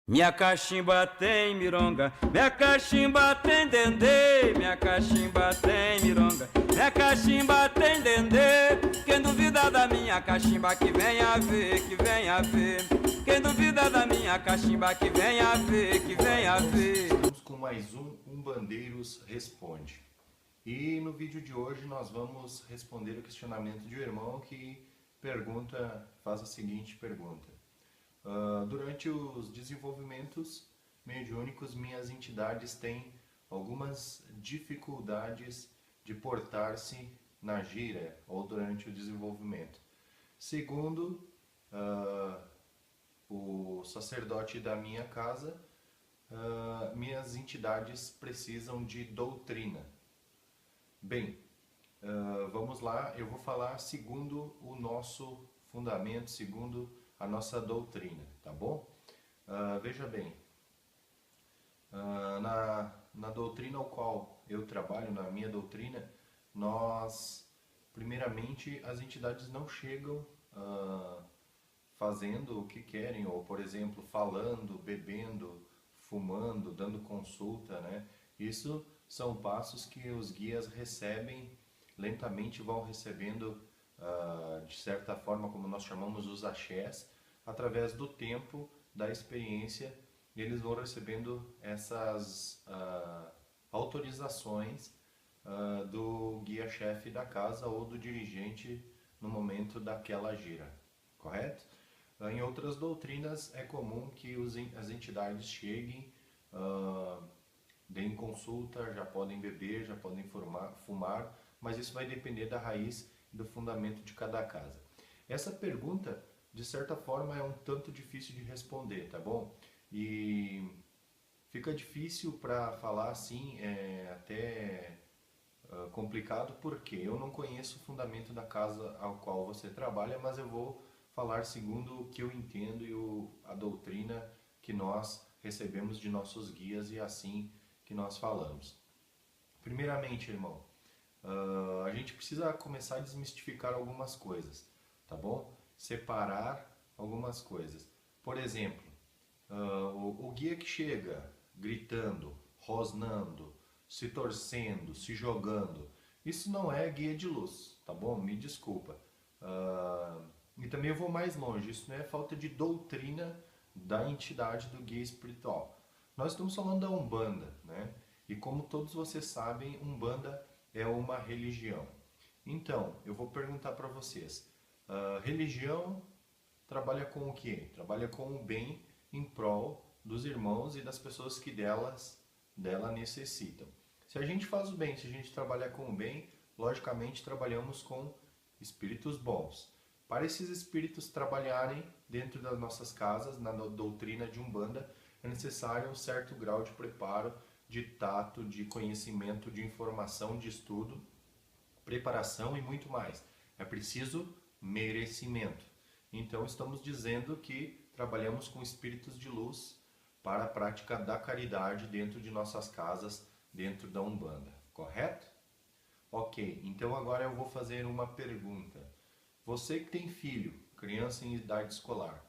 Minha cachimba tem mironga, minha cachimba tem dendê, minha cachimba tem mironga, minha cachimba tem dendê. Quem duvida da minha cachimba que venha ver, que venha ver. Quem duvida da minha cachimba que venha ver, que venha ver. Estamos com mais um Umbandeiros Responde. E no vídeo de hoje nós vamos responder o questionamento de um irmão que faz a seguinte pergunta. Durante os desenvolvimentos mediúnicos, minhas entidades têm algumas dificuldades de portar-se na gira ou durante o desenvolvimento. Segundo o sacerdote da minha casa, minhas entidades precisam de doutrina. Bem, vamos lá, eu vou falar segundo o nosso fundamento, segundo a nossa doutrina, tá bom? Veja bem, na doutrina ao qual eu trabalho, na minha doutrina, primeiramente, as entidades não chegam fazendo o que querem, ou por exemplo, falando, bebendo, fumando, dando consulta, né? Isso são passos que os guias recebem, lentamente vão recebendo, de certa forma, como nós chamamos os axés, através do tempo, da experiência, eles vão recebendo essas autorizações do guia-chefe da casa ou do dirigente no momento daquela gira, correto? Em outras doutrinas é comum que as entidades cheguem, deem consulta, já podem beber, já podem fumar, mas isso vai depender da raiz e do fundamento de cada casa. Essa pergunta, de certa forma, é um tanto difícil de responder, tá bom? E fica difícil para falar assim, até complicado, porque eu não conheço o fundamento da casa ao qual você trabalha, mas eu vou falar segundo o que eu entendo e a doutrina que nós recebemos de nossos guias e assim que nós falamos. Primeiramente, irmão, a gente precisa começar a desmistificar algumas coisas, tá bom? Separar algumas coisas. Por exemplo, o guia que chega gritando, rosnando, se torcendo, se jogando, isso não é guia de luz, tá bom? Me desculpa. E também eu vou mais longe, isso não é falta de doutrina da entidade do guia espiritual. Nós estamos falando da Umbanda, né? E como todos vocês sabem, Umbanda é uma religião. Então, eu vou perguntar para vocês, religião trabalha com o quê? Trabalha com o bem em prol dos irmãos e das pessoas que dela necessitam. Se a gente faz o bem, se a gente trabalha com o bem, logicamente trabalhamos com espíritos bons. Para esses espíritos trabalharem dentro das nossas casas, na doutrina de Umbanda, é necessário um certo grau de preparo, de tato, de conhecimento, de informação, de estudo, preparação e muito mais. É preciso merecimento. Então estamos dizendo que trabalhamos com espíritos de luz para a prática da caridade dentro de nossas casas, dentro da Umbanda, correto? Ok, então agora eu vou fazer uma pergunta. Você que tem filho, criança em idade escolar,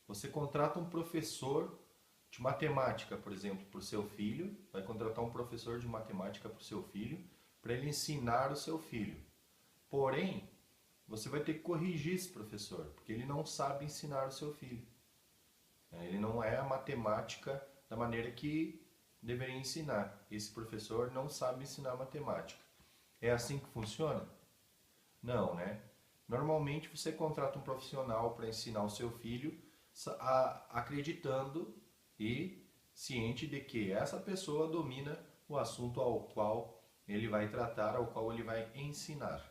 você contrata um professor de matemática, por exemplo, para o seu filho, vai contratar um professor de matemática para o seu filho, para ele ensinar o seu filho. Porém, você vai ter que corrigir esse professor, porque ele não sabe ensinar o seu filho. Ele não é a matemática da maneira que deveria ensinar. Esse professor não sabe ensinar matemática. É assim que funciona? Não, né? Normalmente você contrata um profissional para ensinar o seu filho, acreditando e ciente de que essa pessoa domina o assunto ao qual ele vai tratar, ao qual ele vai ensinar.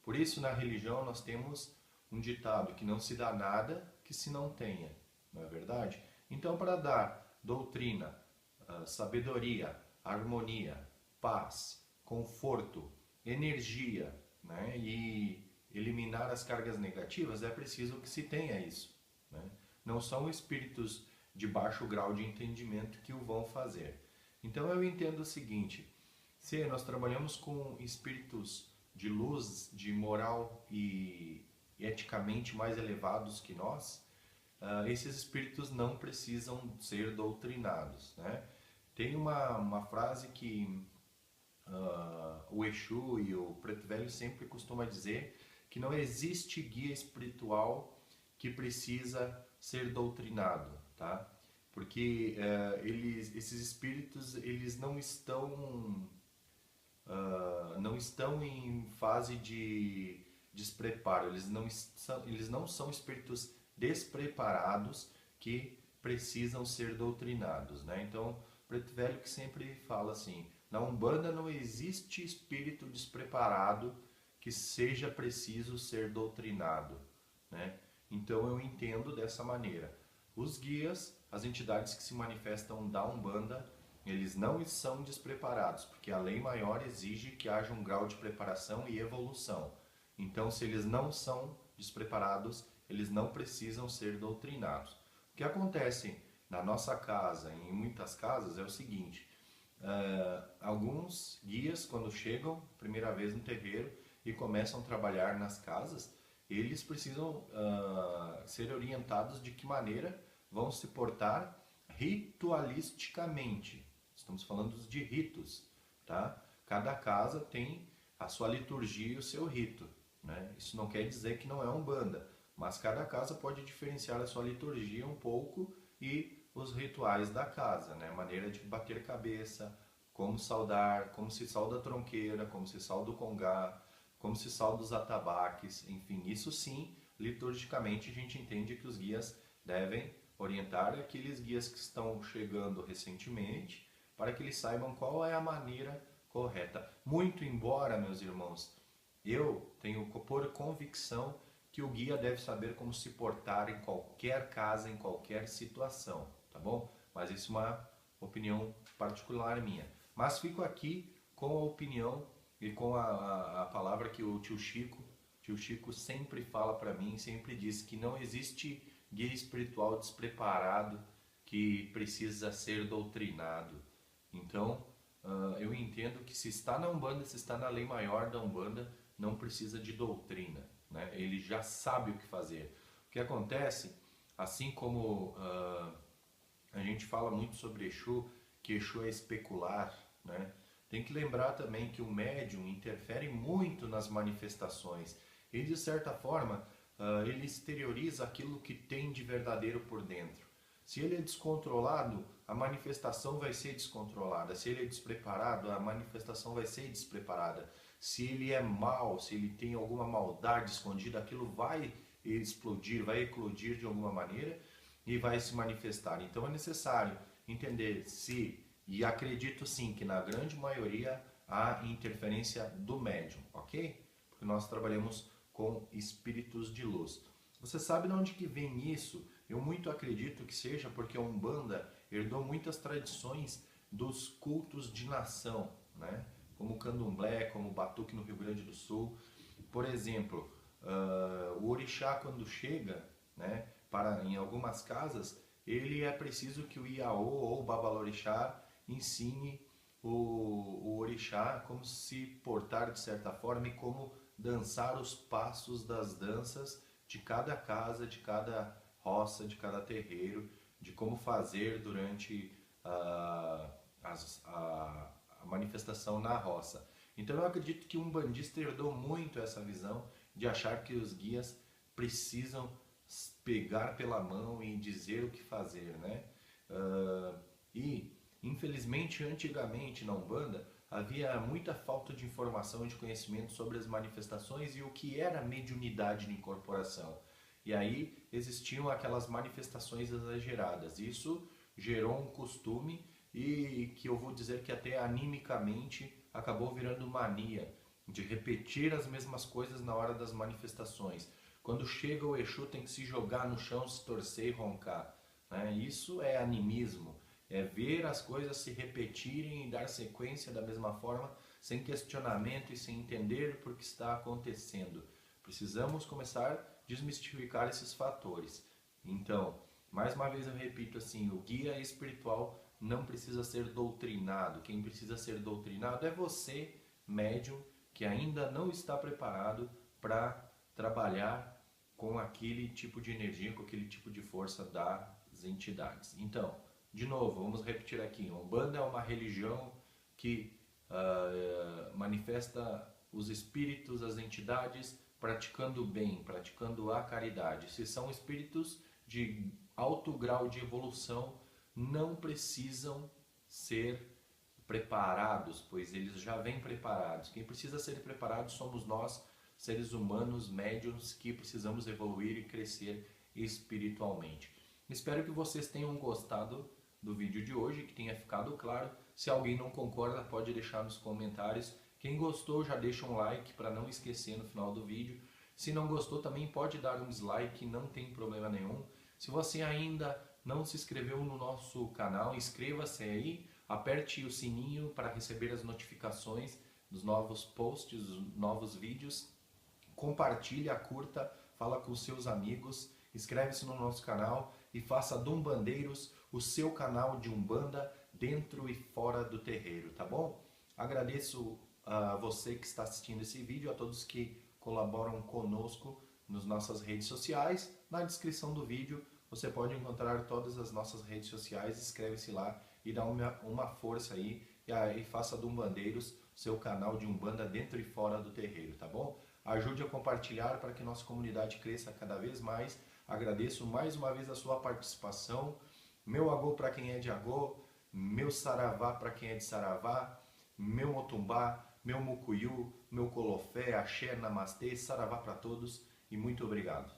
Por isso, na religião, nós temos um ditado que não se dá nada que se não tenha, não é verdade? Então, para dar doutrina, sabedoria, harmonia, paz, conforto, energia, né, e eliminar as cargas negativas, é preciso que se tenha isso, né? Não são espíritos de baixo grau de entendimento que o vão fazer. Então eu entendo o seguinte, se nós trabalhamos com espíritos de luz, de moral e eticamente mais elevados que nós, esses espíritos não precisam ser doutrinados, né? Tem uma frase que o Exu e o Preto Velho sempre costuma dizer, que não existe guia espiritual que precisa ser doutrinado, tá? Porque esses espíritos, eles não estão em fase de despreparo, eles não são espíritos despreparados que precisam ser doutrinados, né? Então, Preto Velho que sempre fala assim, na Umbanda não existe espírito despreparado que seja preciso ser doutrinado, né? Então eu entendo dessa maneira. Os guias, as entidades que se manifestam da Umbanda, eles não são despreparados, porque a lei maior exige que haja um grau de preparação e evolução. Então, se eles não são despreparados, eles não precisam ser doutrinados. O que acontece na nossa casa, em muitas casas, é o seguinte: alguns guias, quando chegam primeira vez no terreiro e começam a trabalhar nas casas, eles precisam ser orientados de que maneira vão se portar ritualisticamente. Estamos falando de ritos, tá? Cada casa tem a sua liturgia e o seu rito, né? Isso não quer dizer que não é Umbanda, mas cada casa pode diferenciar a sua liturgia um pouco e os rituais da casa, né? Maneira de bater cabeça, como saudar, como se sauda a tronqueira, como se sauda o congá, como se sauda os atabaques, enfim, isso sim, liturgicamente a gente entende que os guias devem orientar aqueles guias que estão chegando recentemente, para que eles saibam qual é a maneira correta. Muito embora, meus irmãos, eu tenho por convicção que o guia deve saber como se portar em qualquer casa, em qualquer situação, tá bom? Mas isso é uma opinião particular minha. Mas fico aqui com a opinião e com a palavra que o tio Chico sempre fala para mim, sempre diz que não existe guia espiritual despreparado que precisa ser doutrinado. Então, eu entendo que se está na Umbanda, se está na lei maior da Umbanda, não precisa de doutrina, né? Ele já sabe o que fazer. O que acontece, assim como a gente fala muito sobre Exu, que Exu é especular, né? Tem que lembrar também que o médium interfere muito nas manifestações. E de certa forma, ele exterioriza aquilo que tem de verdadeiro por dentro. Se ele é descontrolado, a manifestação vai ser descontrolada. Se ele é despreparado, a manifestação vai ser despreparada. Se ele é mau, se ele tem alguma maldade escondida, aquilo vai explodir, vai eclodir de alguma maneira e vai se manifestar. Então é necessário entender se, e acredito sim que na grande maioria há interferência do médium, ok? Porque nós trabalhamos com espíritos de luz. Você sabe de onde que vem isso? Eu muito acredito que seja porque a Umbanda herdou muitas tradições dos cultos de nação, né? Como o Candomblé, como o Batuque no Rio Grande do Sul. Por exemplo, o orixá quando chega, né, em algumas casas, ele é preciso que o Iaô ou o Babalorixá ensine o orixá como se portar de certa forma e como dançar os passos das danças de cada casa, de cada roça, de cada terreiro, de como fazer durante a manifestação na roça. Então eu acredito que um umbandista herdou muito essa visão de achar que os guias precisam pegar pela mão e dizer o que fazer, né? E infelizmente antigamente na Umbanda havia muita falta de informação e de conhecimento sobre as manifestações e o que era mediunidade de incorporação. E aí existiam aquelas manifestações exageradas. Isso gerou um costume e que eu vou dizer que até animicamente acabou virando mania de repetir as mesmas coisas na hora das manifestações. Quando chega o Exu tem que se jogar no chão, se torcer e roncar, né? Isso é animismo, é ver as coisas se repetirem e dar sequência da mesma forma, sem questionamento e sem entender por que está acontecendo. Precisamos começar a desmistificar esses fatores. Então, mais uma vez eu repito assim, o guia espiritual não precisa ser doutrinado. Quem precisa ser doutrinado é você, médium, que ainda não está preparado para trabalhar com aquele tipo de energia, com aquele tipo de força das entidades. Então, de novo, vamos repetir aqui. A Umbanda é uma religião que manifesta os espíritos, as entidades, praticando o bem, praticando a caridade. Se são espíritos de alto grau de evolução, não precisam ser preparados, pois eles já vêm preparados. Quem precisa ser preparado somos nós, seres humanos, médiuns, que precisamos evoluir e crescer espiritualmente. Espero que vocês tenham gostado do vídeo de hoje, que tenha ficado claro. Se alguém não concorda, pode deixar nos comentários. Quem gostou, já deixa um like para não esquecer no final do vídeo. Se não gostou, também pode dar um dislike, não tem problema nenhum. Se você ainda não se inscreveu no nosso canal, inscreva-se aí, aperte o sininho para receber as notificações dos novos posts, dos novos vídeos. Compartilha, curta, fala com seus amigos, inscreve-se no nosso canal e faça do Umbandeiros o seu canal de Umbanda dentro e fora do terreiro, tá bom? Agradeço a você que está assistindo esse vídeo, a todos que colaboram conosco nas nossas redes sociais. Na descrição do vídeo você pode encontrar todas as nossas redes sociais, inscreve-se lá e dá uma força aí e faça do Umbandeiros seu canal de Umbanda dentro e fora do terreiro, tá bom? Ajude a compartilhar para que nossa comunidade cresça cada vez mais. Agradeço mais uma vez a sua participação. Meu agô para quem é de agô, meu saravá para quem é de saravá, meu motumbá, meu mucuyu, meu colofé, axé, namastê, saravá para todos e muito obrigado.